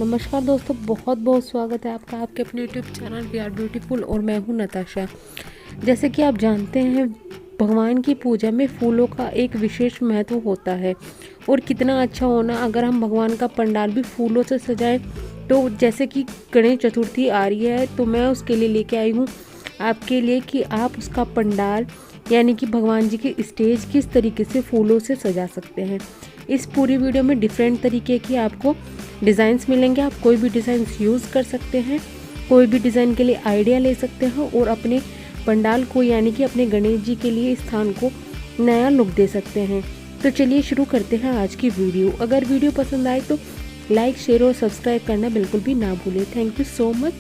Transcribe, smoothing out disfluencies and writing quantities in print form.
नमस्कार दोस्तों, बहुत बहुत स्वागत है आपका आपके अपने YouTube channel we are beautiful और मैं हूं नताशा। जैसे कि आप जानते हैं, भगवान की पूजा में फूलों का एक विशेष महत्व होता है और कितना अच्छा होना अगर हम भगवान का पंडाल भी फूलों से सजाएं। तो जैसे कि गणेश चतुर्थी आ रही है, तो मैं उसके लिए लेके आई हूँ आपके लिए कि आप उसका पंडाल यानी कि भगवान जी की स्टेज किस तरीके से फूलों से सजा सकते हैं। इस पूरी वीडियो में डिफरेंट तरीके की आपको डिज़ाइंस मिलेंगे। आप कोई भी डिज़ाइंस यूज़ कर सकते हैं, कोई भी डिज़ाइन के लिए आइडिया ले सकते हैं और अपने पंडाल को यानी कि अपने गणेश जी के लिए स्थान को नया लुक दे सकते हैं। तो चलिए शुरू करते हैं आज की वीडियो। अगर वीडियो पसंद आए तो लाइक, शेयर और सब्सक्राइब करना बिल्कुल भी ना भूलें। Thank you so much.